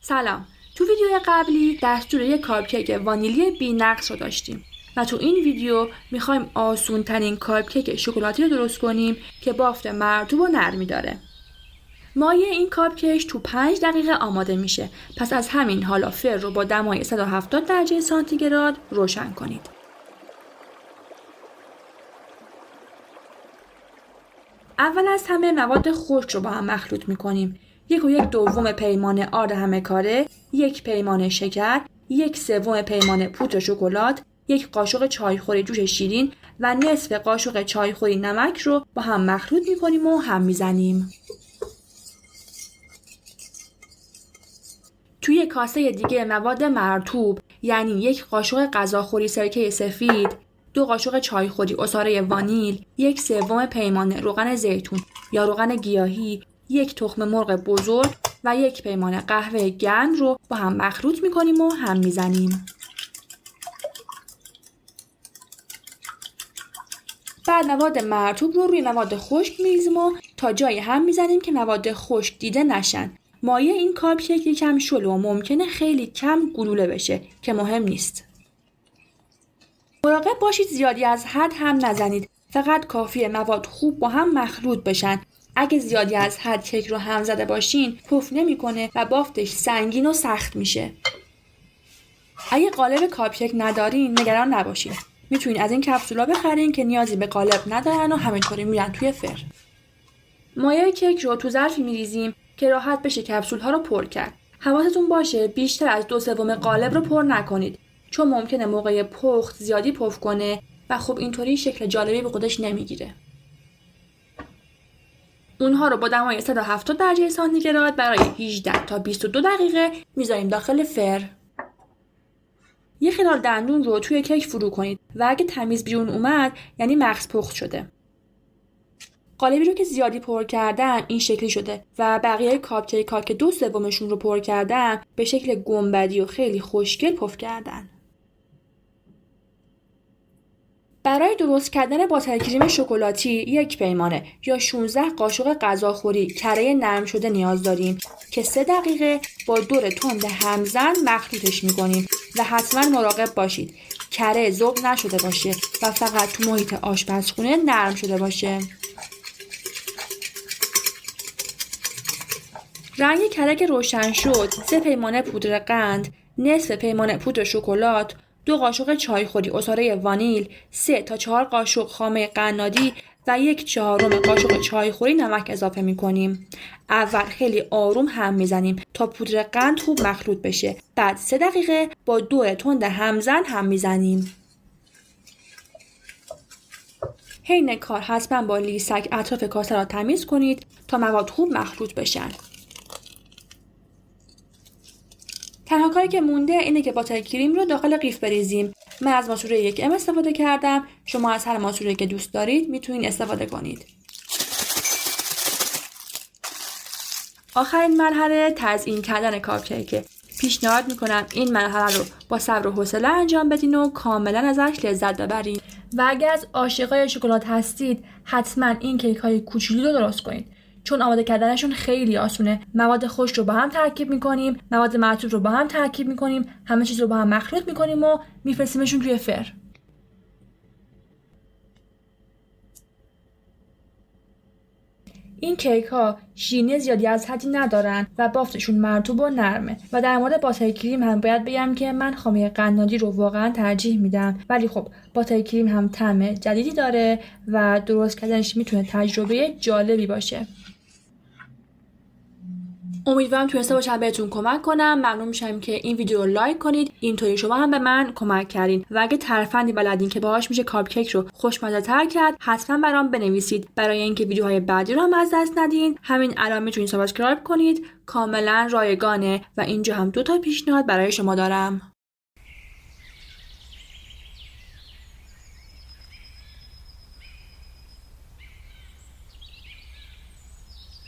سلام. تو ویدیو قبلی دستور یک کاپکیک وانیلی بی‌نقص رو داشتیم و تو این ویدیو میخوایم آسون ترین کاپکیک شکلاتی رو درست کنیم که بافت مرطوب و نرمی داره. مایه این کاپکیک تو 5 دقیقه آماده میشه. پس از همین حالا فر رو با دمای 170 درجه سانتیگراد روشن کنید. اول از همه مواد خشک رو با هم مخلوط میکنیم. 1/2 پیمانه آرد همه کاره، 1 پیمانه شکر، 1/3 پیمانه پودر شکلات، 1 قاشق چایخوری جوش شیرین و نصف قاشق چایخوری نمک رو با هم مخلوط میکنیم و هم میزنیم. توی کاسه دیگه مواد مرطوب یعنی 1 قاشق غذاخوری سرکه سفید، 2 قاشق چایخوری عصاره وانیل، 1/3 پیمانه روغن زیتون یا روغن گیاهی، 1 تخم مرغ بزرگ و 1 پیمانه قهوه گرم رو با هم مخلوط میکنیم و هم میزنیم. بعد مواد مرطوب رو روی مواد خشک میریزیم و تا جای هم میزنیم که مواد خشک دیده نشن. مایه این کاپکیک یکم شل و ممکنه خیلی کم گلوله بشه که مهم نیست. مراقب باشید زیادی از حد هم نزنید. فقط کافیه مواد خوب با هم مخلوط بشن. اگه زیادی از حد کیک رو هم زده باشین پف نمیکنه و بافتش سنگین و سخت میشه. اگه قالب کاپکیک ندارین نگران نباشین. میتونین از این کپسولا بخرین که نیازی به قالب ندارن و همینطوری میرن توی فر. مایه کیک رو تو ظرفی میریزیم که راحت بشه کپسول ها رو پر کرد. حواستون باشه بیشتر از 2/3 قالب رو پر نکنید چون ممکنه موقع پخت زیادی پف کنه و خب اینطوری شکل جالبی به خودش نمیگیره. اونها رو با دمای 170 درجه سانتیگراد برای 18 تا 22 دقیقه میذاریم داخل فر. یه خلال دندون رو توی کیک فرو کنید و اگه تمیز بیرون اومد یعنی مغز پخت شده. قالبی رو که زیادی پر کردم این شکلی شده و بقیه کاپکیک‌ها که 2/3 رو پر کردم به شکل گنبدی و خیلی خوشگل پف کردن. برای درست کردن باتر کریم شکلاتی 1 پیمانه یا 16 قاشق غذاخوری کره نرم شده نیاز داریم که 3 دقیقه با دور تند همزن مخلوطش می‌کنیم و حتما مراقب باشید کره ذوب نشده باشه و فقط تو محیط آشپزخونه نرم شده باشه. رنگ کره که روشن شد 3 پیمانه پودر قند، نصف پیمانه پودر شکلات، 2 قاشق چایخوری عصاره وانیل، 3 تا 4 قاشق خامه قنادی و 1/4 قاشق چایخوری نمک اضافه می‌کنیم. اول خیلی آروم هم می‌زنیم تا پودر قند خوب مخلوط بشه. بعد 3 دقیقه با دور تند همزن هم می‌زنیم. حین کار حتما با لیسک اطراف کاسه را تمیز کنید تا مواد خوب مخلوط بشن. تنها کاری که مونده اینه که باتر کریم رو داخل قیف بریزیم. من از ماسوره 1M استفاده کردم. شما از هر ماسوره که دوست دارید میتونید استفاده کنید. آخرین مرحله تزیین کردن کاپکیک. پیشنهاد میکنم این مرحله رو با صبر و حوصله انجام بدین و کاملا ازش لذت ببرین. و اگر از عاشقای شکلات هستید حتما این کیک های کوچولو رو درست کنید. چون آماده کردنشون خیلی آسونه. مواد خشک رو با هم ترکیب میکنیم، مواد مرطوب رو با هم ترکیب میکنیم، همه چیز رو با هم مخلوط میکنیم و میفرستیمشون توی فر. این کیک ها شیرینی زیادی از حدی ندارن و بافتشون مرطوب و نرمه. و در مورد باتر کریم هم باید بگم که من خامه قنادی رو واقعا ترجیح میدم، ولی خب باتر کریم هم طعم جدیدی داره و درست کردنش میتونه تجربه جالبی باشه. امیدوارم تونسته باشم بهتون کمک کنم. ممنون میشم که این ویدیو رو لایک کنید. اینطوری شما هم به من کمک کردین. و اگه ترفندی بلدین که باهاش میشه کاپکیک رو خوشمزه‌تر کرد حتما برام بنویسید. برای اینکه ویدیوهای بعدی رو هم از دست ندین همین الان میتونید سابسکرایب کنید. کاملا رایگانه. و اینجا هم 2 تا پیشنهاد برای شما دارم.